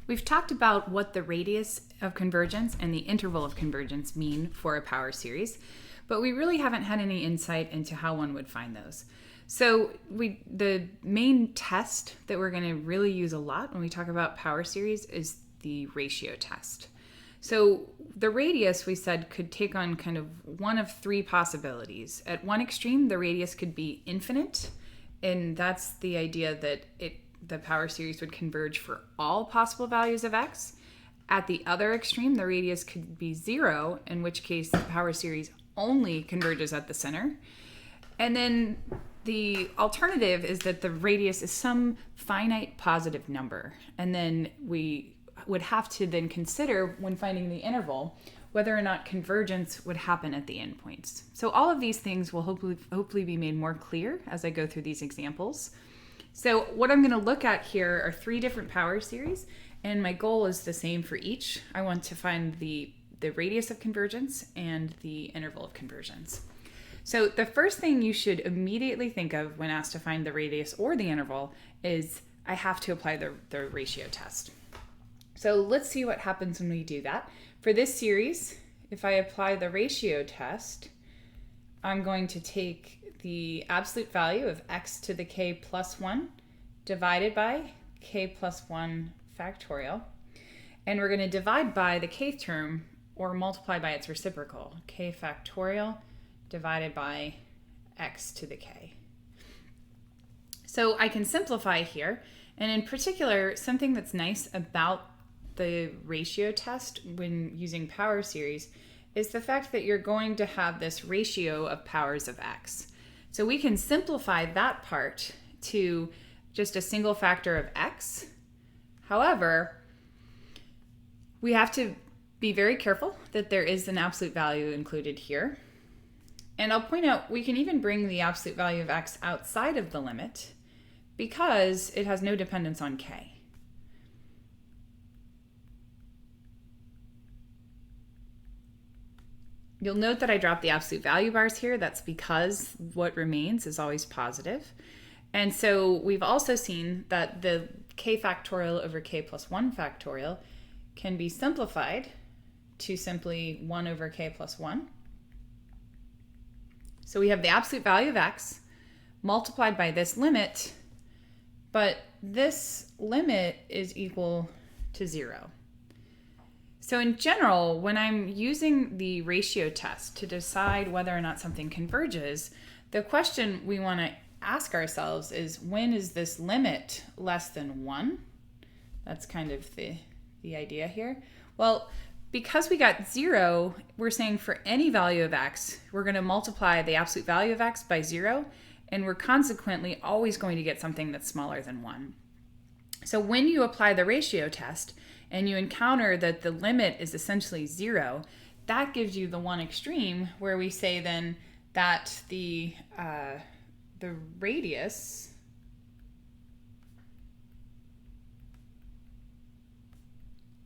We've talked about what the radius of convergence and the interval of convergence mean for a power series, but we really haven't had any insight into how one would find those. So the main test that we're going to really use a lot when we talk about power series is the ratio test. So the radius, we said, could take on kind of one of three possibilities. At one extreme, the radius could be infinite, and that's the idea that the power series would converge for all possible values of x. At the other extreme, the radius could be 0, in which case the power series only converges at the center. And then the alternative is that the radius is some finite positive number. And then we would have to then consider, when finding the interval, whether or not convergence would happen at the endpoints. So all of these things will hopefully be made more clear as I go through these examples. So what I'm going to look at here are three different power series, and my goal is the same for each. I want to find the radius of convergence and the interval of convergence. So the first thing you should immediately think of when asked to find the radius or the interval is I have to apply the ratio test. So let's see what happens when we do that. For this series, if I apply the ratio test, I'm going to take the absolute value of x to the k plus 1 divided by k plus 1 factorial. And we're going to divide by the kth term or multiply by its reciprocal, k factorial divided by x to the k. So I can simplify here. And in particular, something that's nice about the ratio test when using power series is the fact that you're going to have this ratio of powers of x. So we can simplify that part to just a single factor of x. However, we have to be very careful that there is an absolute value included here. And I'll point out we can even bring the absolute value of x outside of the limit because it has no dependence on k. You'll note that I dropped the absolute value bars here. That's because what remains is always positive. And so we've also seen that the k factorial over k plus 1 factorial can be simplified to simply 1 over k plus 1. So we have the absolute value of x multiplied by this limit, but this limit is equal to 0. So in general, when I'm using the ratio test to decide whether or not something converges, the question we want to ask ourselves is, when is this limit less than 1? That's kind of the idea here. Well, because we got 0, we're saying for any value of x, we're going to multiply the absolute value of x by 0, and we're consequently always going to get something that's smaller than 1. So when you apply the ratio test, and you encounter that the limit is essentially 0, that gives you the one extreme where we say then that the radius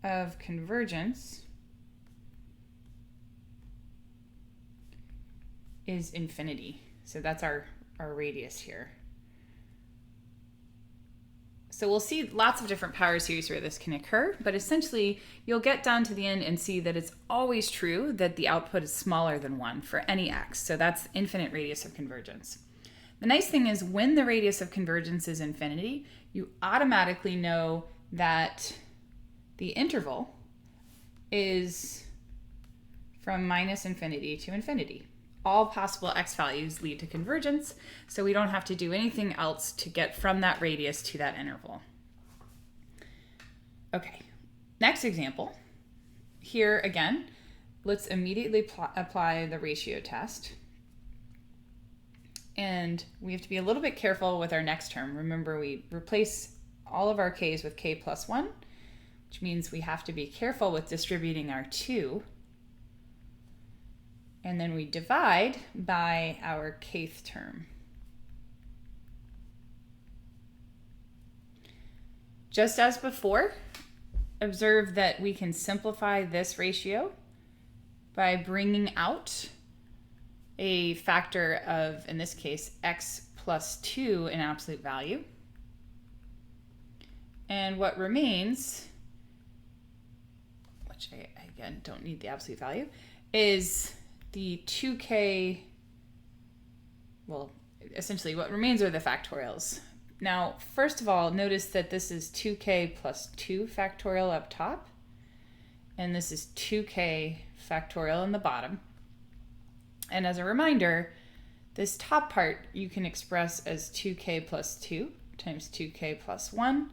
of convergence is infinity. So that's our radius here. So we'll see lots of different power series where this can occur, but essentially you'll get down to the end and see that it's always true that the output is smaller than 1 for any x. So that's infinite radius of convergence. The nice thing is when the radius of convergence is infinity, you automatically know that the interval is from minus infinity to infinity. All possible x values lead to convergence, so we don't have to do anything else to get from that radius to that interval. Okay, next example. Here again, let's immediately apply the ratio test. And we have to be a little bit careful with our next term. Remember, we replace all of our k's with k plus 1, which means we have to be careful with distributing our 2. And then we divide by our kth term. Just as before, observe that we can simplify this ratio by bringing out a factor of, in this case, x plus 2 in absolute value. And what remains which I again don't need the absolute value, is the 2k, well, essentially what remains are the factorials. Now, first of all, notice that this is 2k plus 2 factorial up top, and this is 2k factorial in the bottom. And as a reminder, this top part you can express as 2k plus 2 times 2k plus 1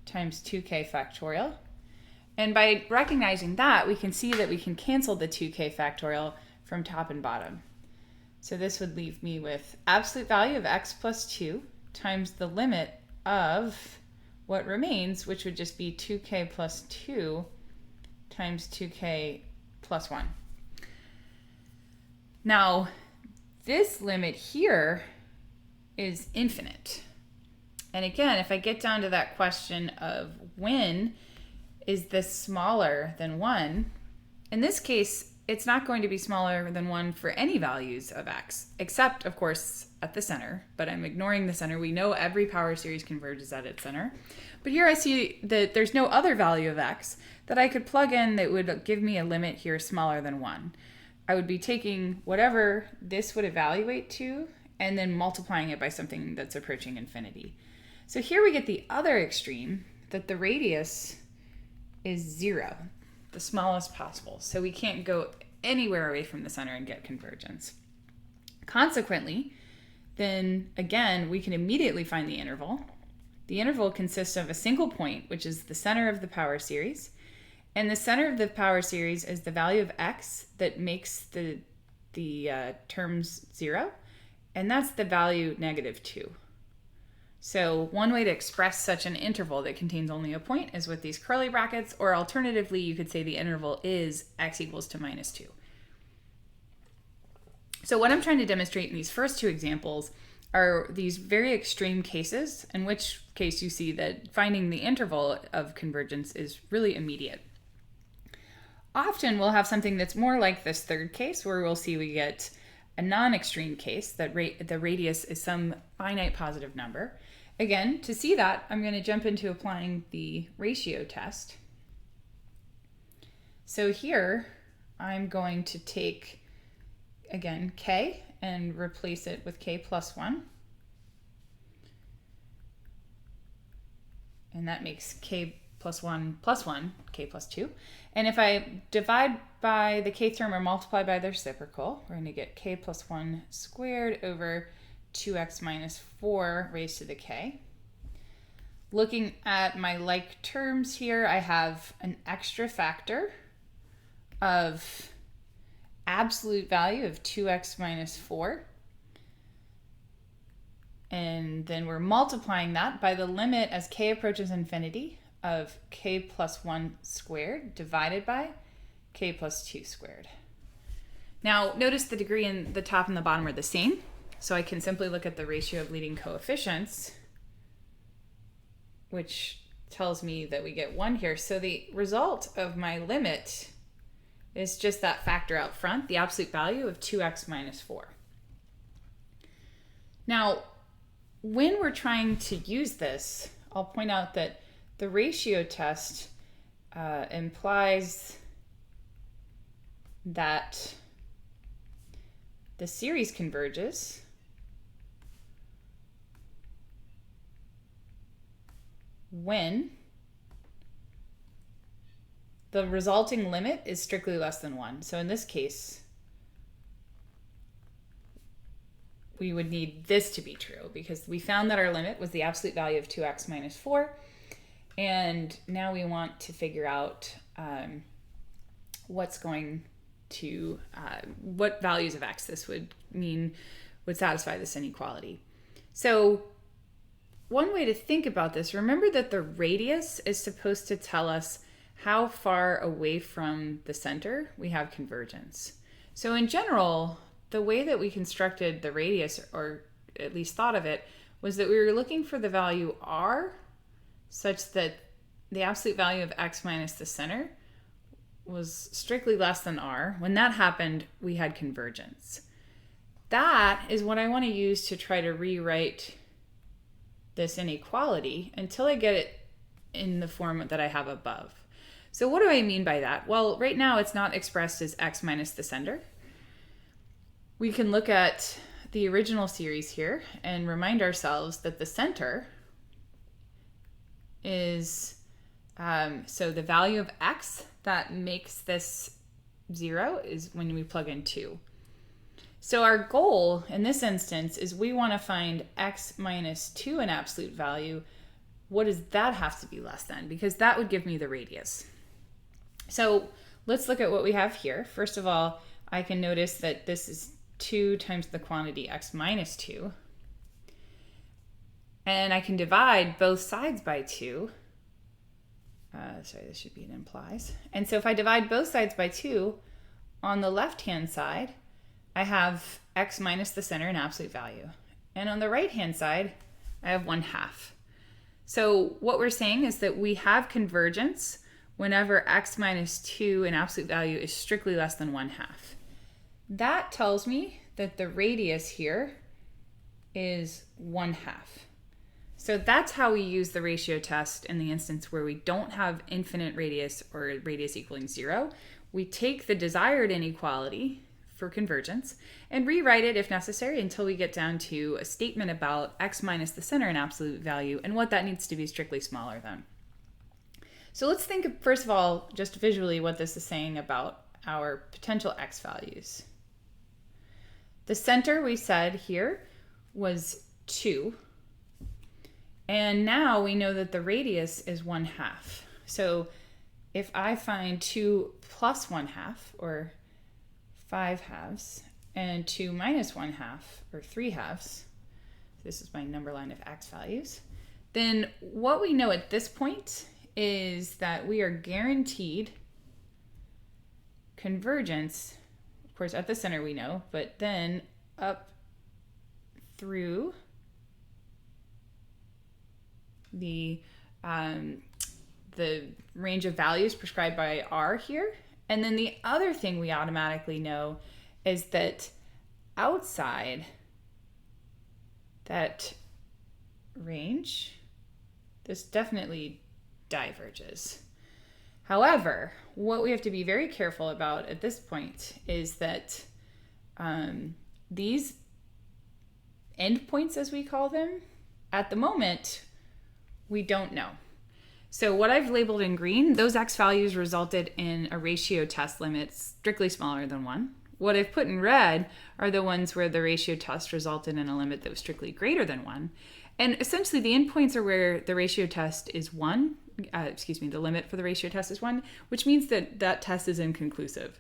times 2k factorial. And by recognizing that, we can see that we can cancel the 2k factorial from top and bottom. So this would leave me with absolute value of x plus 2 times the limit of what remains, which would just be 2k plus 2 times 2k plus 1. Now, this limit here is infinite. And again, if I get down to that question of when is this smaller than 1, in this case, it's not going to be smaller than 1 for any values of x, except, of course, at the center. But I'm ignoring the center. We know every power series converges at its center. But here I see that there's no other value of x that I could plug in that would give me a limit here smaller than 1. I would be taking whatever this would evaluate to and then multiplying it by something that's approaching infinity. So here we get the other extreme, that the radius is 0, the smallest possible. So we can't go anywhere away from the center and get convergence. Consequently, then again, we can immediately find the interval. The interval consists of a single point, which is the center of the power series. And the center of the power series is the value of x that makes the terms 0. And that's the value -2. So one way to express such an interval that contains only a point is with these curly brackets, or alternatively, you could say the interval is x equals to -2. So what I'm trying to demonstrate in these first two examples are these very extreme cases, in which case you see that finding the interval of convergence is really immediate. Often we'll have something that's more like this third case, where we'll see we get a non-extreme case, that the radius is some finite positive number. Again, to see that, I'm going to jump into applying the ratio test. So here, I'm going to take, again, k and replace it with k plus 1. And that makes k plus 1, k plus 2. And if I divide by the k term or multiply by the reciprocal, we're going to get k plus 1 squared over 2x minus 4 raised to the k. Looking at my like terms here, I have an extra factor of absolute value of 2x minus 4. And then we're multiplying that by the limit as k approaches infinity of k plus 1 squared divided by k plus 2 squared. Now, notice the degree in the top and the bottom are the same, so I can simply look at the ratio of leading coefficients, which tells me that we get 1 here. So the result of my limit is just that factor out front, the absolute value of 2x minus 4. Now, when we're trying to use this, I'll point out that the ratio test implies that the series converges when the resulting limit is strictly less than 1. So in this case, we would need this to be true, because we found that our limit was the absolute value of 2x minus 4. And now we want to figure out what values of x this would satisfy this inequality. So one way to think about this, remember that the radius is supposed to tell us how far away from the center we have convergence. So in general, the way that we constructed the radius, or at least thought of it, was that we were looking for the value r such that the absolute value of x minus the center was strictly less than r. When that happened, we had convergence. That is what I want to use to try to rewrite this inequality until I get it in the form that I have above. So what do I mean by that? Well, right now it's not expressed as x minus the center. We can look at the original series here and remind ourselves that the center is, so the value of x that makes this 0 is when we plug in 2. So our goal in this instance is we want to find x minus 2 in absolute value. What does that have to be less than? Because that would give me the radius. So let's look at what we have here. First of all, I can notice that this is 2 times the quantity x minus 2. And I can divide both sides by 2. Sorry, this should be an implies. And so if I divide both sides by 2, on the left-hand side, I have x minus the center in absolute value. And on the right-hand side, I have 1/2. So what we're saying is that we have convergence whenever x minus 2 in absolute value is strictly less than 1/2. That tells me that the radius here is 1/2. So that's how we use the ratio test in the instance where we don't have infinite radius or radius equaling 0. We take the desired inequality for convergence and rewrite it if necessary until we get down to a statement about x minus the center in absolute value and what that needs to be strictly smaller than. So let's think, first of all, just visually what this is saying about our potential x values. The center, we said here, was 2. And now we know that the radius is 1/2. So if I find 2 plus 1/2, or 5/2, and 2 minus 1/2, or 3/2, this is my number line of x values, then what we know at this point is that we are guaranteed convergence. Of course, at the center we know, but then up through the range of values prescribed by R here. And then the other thing we automatically know is that outside that range, this definitely diverges. However, what we have to be very careful about at this point is that these endpoints, as we call them, at the moment, we don't know. So what I've labeled in green, those x values resulted in a ratio test limit strictly smaller than 1. What I've put in red are the ones where the ratio test resulted in a limit that was strictly greater than 1. And essentially the endpoints are where the ratio test is 1, the limit for the ratio test is 1, which means that that test is inconclusive.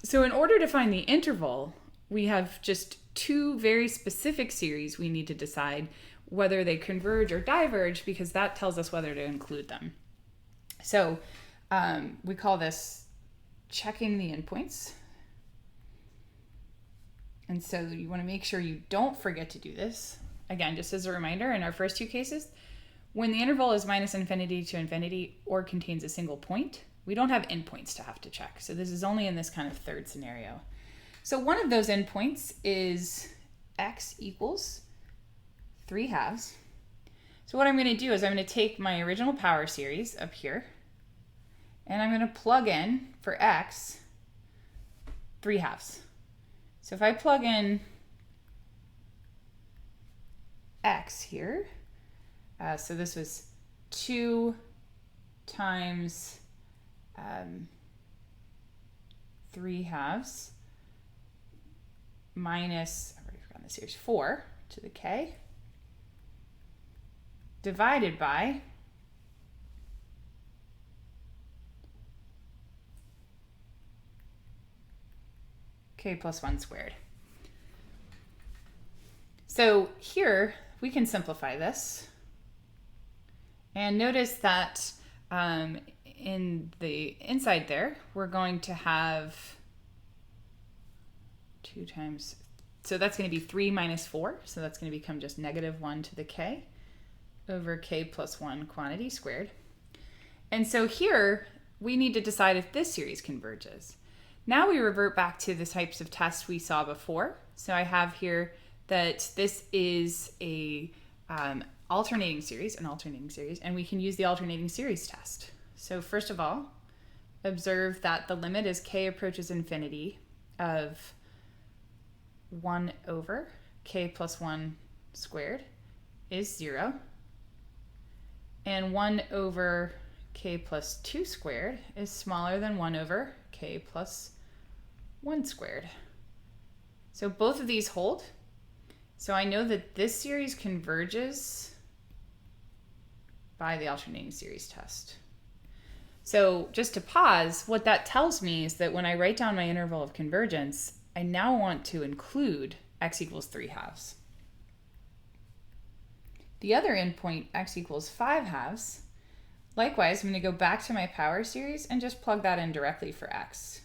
So in order to find the interval, we have just 2 very specific series we need to decide whether they converge or diverge, because that tells us whether to include them. So we call this checking the endpoints. And so you want to make sure you don't forget to do this. Again, just as a reminder, in our first 2 cases, when the interval is minus infinity to infinity or contains a single point, we don't have endpoints to have to check. So this is only in this kind of third scenario. So one of those endpoints is x equals 3/2. So what I'm going to do is I'm going to take my original power series up here, and I'm going to plug in for x 3/2. So if I plug in x here, so this was 2 times 3/2 minus, I've already forgotten the series, 4 to the k, divided by k plus 1 squared. So here we can simplify this and notice that in the inside there we're going to have 2 times, so that's going to be 3 minus 4, so that's going to become just negative 1 to the k over k plus 1 quantity squared. And so here we need to decide if this series converges. Now we revert back to the types of tests we saw before. So I have here that this is a alternating series, and we can use the alternating series test. So first of all, observe that the limit as k approaches infinity of 1 over k plus 1 squared is 0. And 1 over k plus 2 squared is smaller than 1 over k plus 1 squared. So both of these hold. So I know that this series converges by the alternating series test. So just to pause, what that tells me is that when I write down my interval of convergence, I now want to include x equals 3/2. The other endpoint, x equals 5/2, likewise, I'm going to go back to my power series and just plug that in directly for x.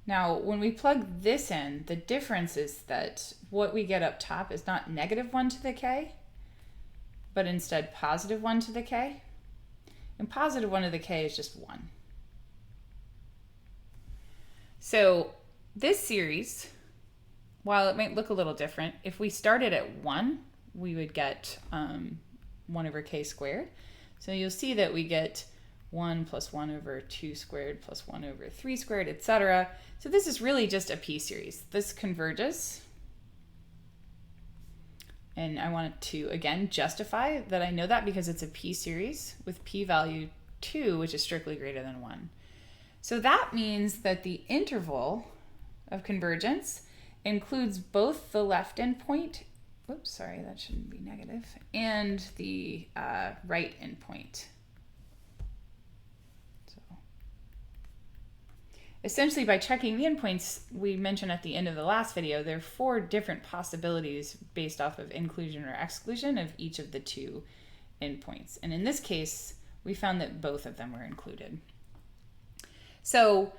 Now, when we plug this in, the difference is that what we get up top is not -1 to the k, but instead +1 to the k. And +1 to the k is just 1. So this series, while it might look a little different, if we started at 1, we would get 1 over k squared. So you'll see that we get 1 plus 1 over 2 squared plus 1 over 3 squared, etc. So this is really just a p-series. This converges. And I want to, again, justify that I know that because it's a p-series with p-value 2, which is strictly greater than 1. So that means that the interval of convergence includes both the left endpoint, whoops, sorry, that shouldn't be negative, and the right endpoint. Essentially, by checking the endpoints we mentioned at the end of the last video, there are 4 different possibilities based off of inclusion or exclusion of each of the 2 endpoints. And in this case, we found that both of them were included. So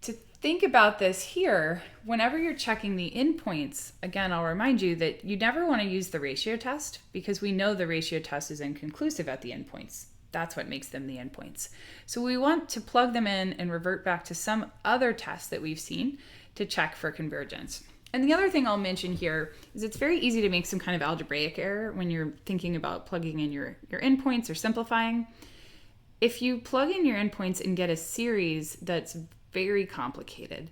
to think about this here, whenever you're checking the endpoints, again, I'll remind you that you never want to use the ratio test because we know the ratio test is inconclusive at the endpoints. That's what makes them the endpoints. So we want to plug them in and revert back to some other test that we've seen to check for convergence. And the other thing I'll mention here is it's very easy to make some kind of algebraic error when you're thinking about plugging in your endpoints or simplifying. If you plug in your endpoints and get a series that's very complicated,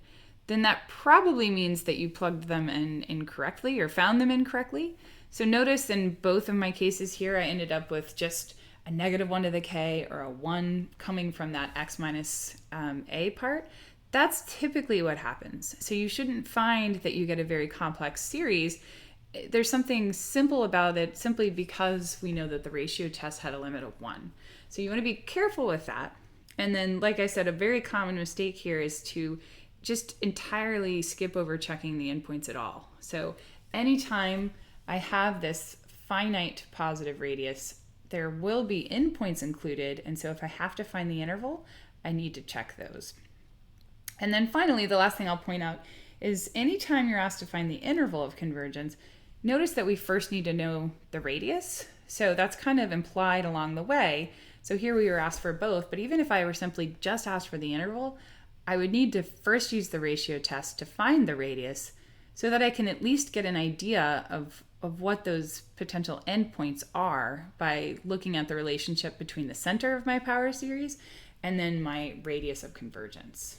then that probably means that you plugged them in incorrectly or found them incorrectly. So notice in both of my cases here, I ended up with just a -1 to the k or a 1 coming from that x minus a part. That's typically what happens. So you shouldn't find that you get a very complex series. There's something simple about it simply because we know that the ratio test had a limit of 1. So you want to be careful with that. And then, like I said, a very common mistake here is to just entirely skip over checking the endpoints at all. So anytime I have this finite positive radius, there will be endpoints included, and so if I have to find the interval, I need to check those. And then finally, the last thing I'll point out is anytime you're asked to find the interval of convergence, notice that we first need to know the radius. So that's kind of implied along the way. So here we were asked for both, but even if I were simply just asked for the interval, I would need to first use the ratio test to find the radius so that I can at least get an idea of what those potential endpoints are by looking at the relationship between the center of my power series and then my radius of convergence.